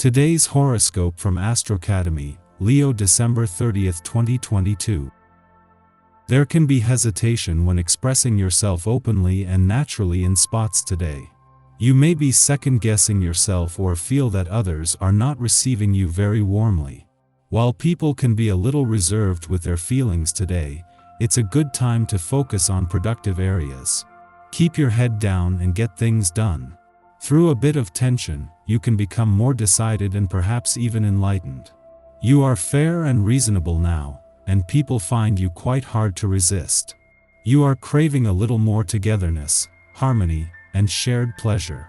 Today's horoscope from Astrocademy, Leo December 30th, 2022. There can be hesitation when expressing yourself openly and naturally in spots today. You may be second-guessing yourself or feel that others are not receiving you very warmly. While people can be a little reserved with their feelings today, it's a good time to focus on productive areas. Keep your head down and get things done. Through a bit of tension, you can become more decided and perhaps even enlightened. You are fair and reasonable now, and people find you quite hard to resist. You are craving a little more togetherness, harmony, and shared pleasure.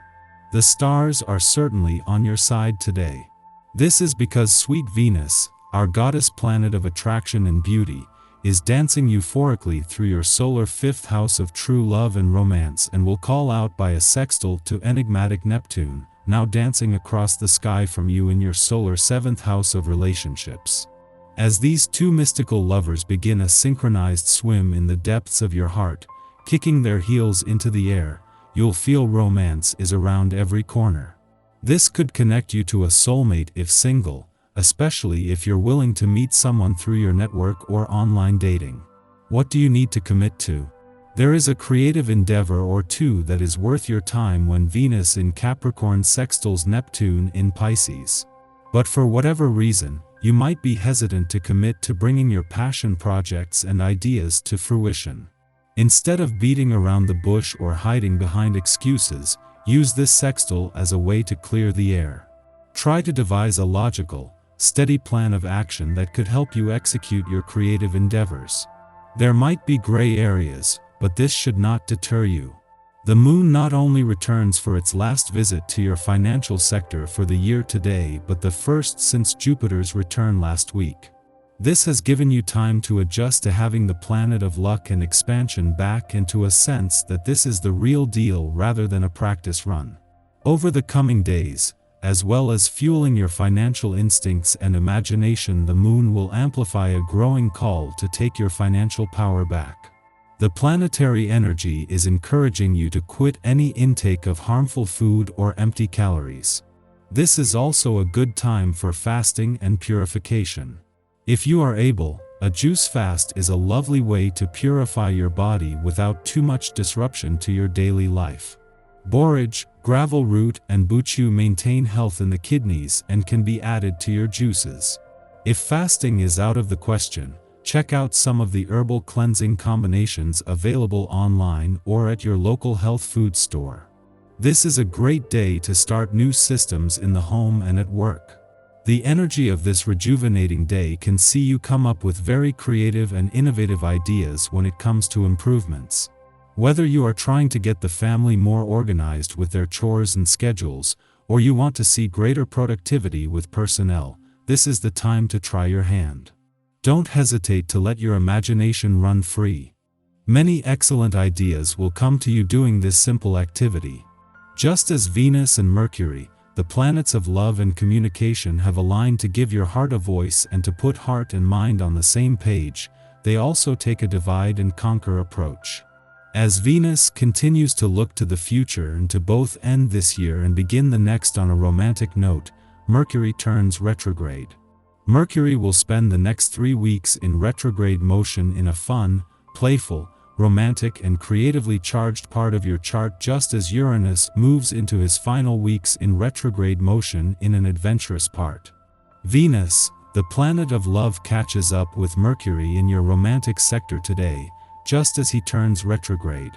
The stars are certainly on your side today. This is because sweet Venus, our goddess planet of attraction and beauty, is dancing euphorically through your solar fifth house of true love and romance and will call out by a sextile to enigmatic Neptune, now dancing across the sky from you in your solar seventh house of relationships. As these two mystical lovers begin a synchronized swim in the depths of your heart, kicking their heels into the air, you'll feel romance is around every corner. This could connect you to a soulmate if single, especially if you're willing to meet someone through your network or online dating. What do you need to commit to? There is a creative endeavor or two that is worth your time when Venus in Capricorn sextiles Neptune in Pisces. But for whatever reason, you might be hesitant to commit to bringing your passion projects and ideas to fruition. Instead of beating around the bush or hiding behind excuses, use this sextile as a way to clear the air. Try to devise a logical, steady plan of action that could help you execute your creative endeavors. There might be gray areas, but this should not deter you. The moon not only returns for its last visit to your financial sector for the year today, but the first since Jupiter's return last week. This has given you time to adjust to having the planet of luck and expansion back and to a sense that this is the real deal rather than a practice run. Over the coming days, as well as fueling your financial instincts and imagination, the moon will amplify a growing call to take your financial power back. The planetary energy is encouraging you to quit any intake of harmful food or empty calories. This is also a good time for fasting and purification. If you are able, a juice fast is a lovely way to purify your body without too much disruption to your daily life. Borage, gravel root, and buchu maintain health in the kidneys and can be added to your juices. If fasting is out of the question, check out some of the herbal cleansing combinations available online or at your local health food store. This is a great day to start new systems in the home and at work. The energy of this rejuvenating day can see you come up with very creative and innovative ideas when it comes to improvements. Whether you are trying to get the family more organized with their chores and schedules, or you want to see greater productivity with personnel, this is the time to try your hand. Don't hesitate to let your imagination run free. Many excellent ideas will come to you doing this simple activity. Just as Venus and Mercury, the planets of love and communication, have aligned to give your heart a voice and to put heart and mind on the same page, they also take a divide and conquer approach. As Venus continues to look to the future and to both end this year and begin the next on a romantic note, Mercury turns retrograde. Mercury will spend the next 3 weeks in retrograde motion in a fun, playful, romantic and creatively charged part of your chart, just as Uranus moves into his final weeks in retrograde motion in an adventurous part. Venus, the planet of love, catches up with Mercury in your romantic sector today, just as he turns retrograde.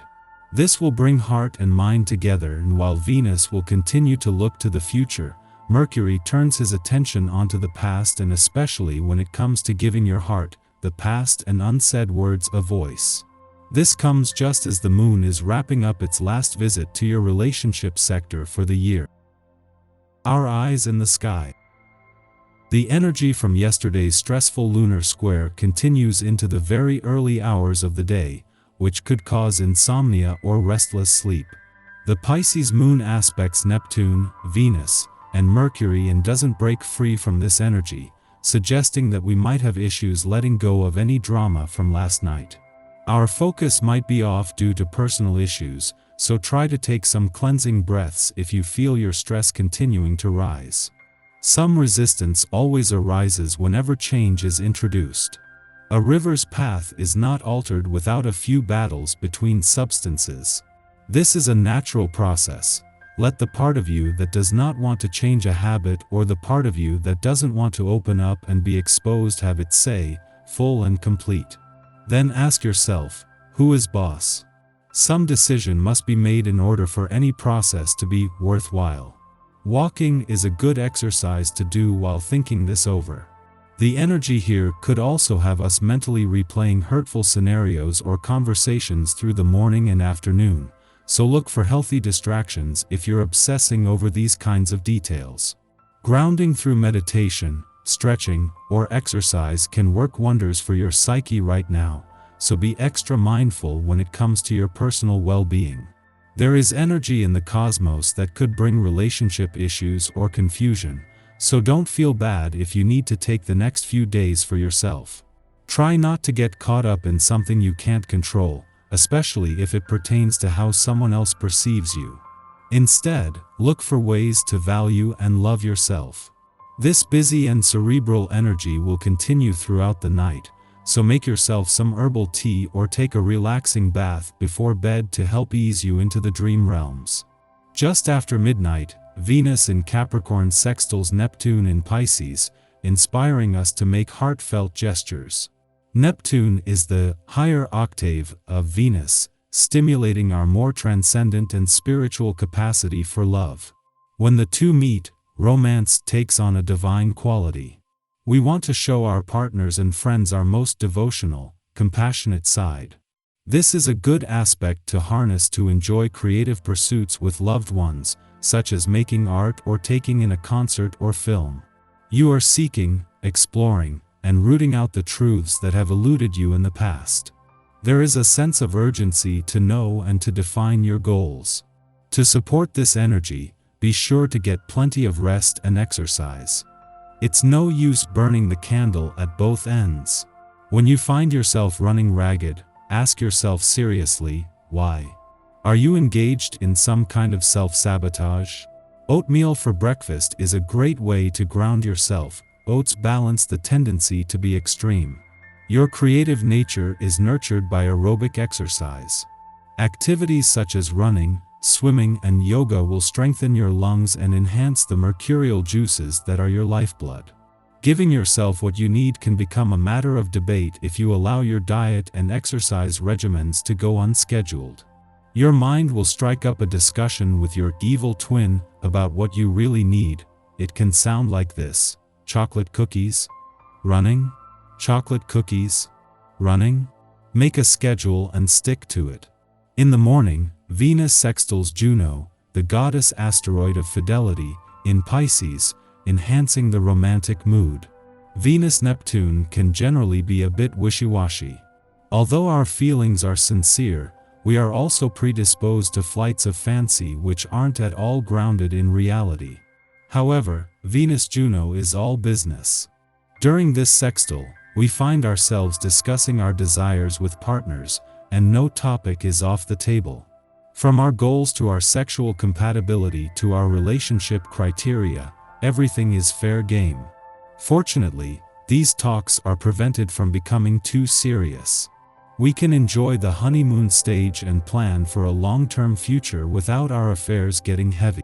This will bring heart and mind together, and while Venus will continue to look to the future, Mercury turns his attention onto the past, and especially when it comes to giving your heart, the past and unsaid words, a voice. This comes just as the moon is wrapping up its last visit to your relationship sector for the year. Our eyes in the sky. The energy from yesterday's stressful lunar square continues into the very early hours of the day, which could cause insomnia or restless sleep. The Pisces moon aspects Neptune, Venus, and Mercury and doesn't break free from this energy, suggesting that we might have issues letting go of any drama from last night. Our focus might be off due to personal issues, so try to take some cleansing breaths if you feel your stress continuing to rise. Some resistance always arises whenever change is introduced. A river's path is not altered without a few battles between substances. This is a natural process. Let the part of you that does not want to change a habit or the part of you that doesn't want to open up and be exposed have its say, full and complete. Then ask yourself, who is boss? Some decision must be made in order for any process to be worthwhile. Walking is a good exercise to do while thinking this over. The energy here could also have us mentally replaying hurtful scenarios or conversations through the morning and afternoon, so look for healthy distractions if you're obsessing over these kinds of details. Grounding through meditation, stretching, or exercise can work wonders for your psyche right now, so be extra mindful when it comes to your personal well-being. There is energy in the cosmos that could bring relationship issues or confusion, so don't feel bad if you need to take the next few days for yourself. Try not to get caught up in something you can't control, especially if it pertains to how someone else perceives you. Instead, look for ways to value and love yourself. This busy and cerebral energy will continue throughout the night, so make yourself some herbal tea or take a relaxing bath before bed to help ease you into the dream realms. Just after midnight, Venus in Capricorn sextiles Neptune in Pisces, inspiring us to make heartfelt gestures. Neptune is the higher octave of Venus, stimulating our more transcendent and spiritual capacity for love. When the two meet, romance takes on a divine quality. We want to show our partners and friends our most devotional, compassionate side. This is a good aspect to harness to enjoy creative pursuits with loved ones, such as making art or taking in a concert or film. You are seeking, exploring, and rooting out the truths that have eluded you in the past. There is a sense of urgency to know and to define your goals. To support this energy, be sure to get plenty of rest and exercise. It's no use burning the candle at both ends. When you find yourself running ragged, ask yourself seriously, why? Are you engaged in some kind of self-sabotage? Oatmeal for breakfast is a great way to ground yourself. Oats balance the tendency to be extreme. Your creative nature is nurtured by aerobic exercise. Activities such as running, swimming, and yoga will strengthen your lungs and enhance the mercurial juices that are your lifeblood. Giving yourself what you need can become a matter of debate if you allow your diet and exercise regimens to go unscheduled. Your mind will strike up a discussion with your evil twin about what you really need. It can sound like this: chocolate cookies? Running? Chocolate cookies? Running? Make a schedule and stick to it. In the morning, Venus sextiles Juno, the goddess asteroid of fidelity, in Pisces, enhancing the romantic mood. Venus-Neptune can generally be a bit wishy-washy. Although our feelings are sincere, we are also predisposed to flights of fancy which aren't at all grounded in reality. However, Venus-Juno is all business. During this sextile, we find ourselves discussing our desires with partners, and no topic is off the table. From our goals to our sexual compatibility to our relationship criteria, everything is fair game. Fortunately, these talks are prevented from becoming too serious. We can enjoy the honeymoon stage and plan for a long-term future without our affairs getting heavy.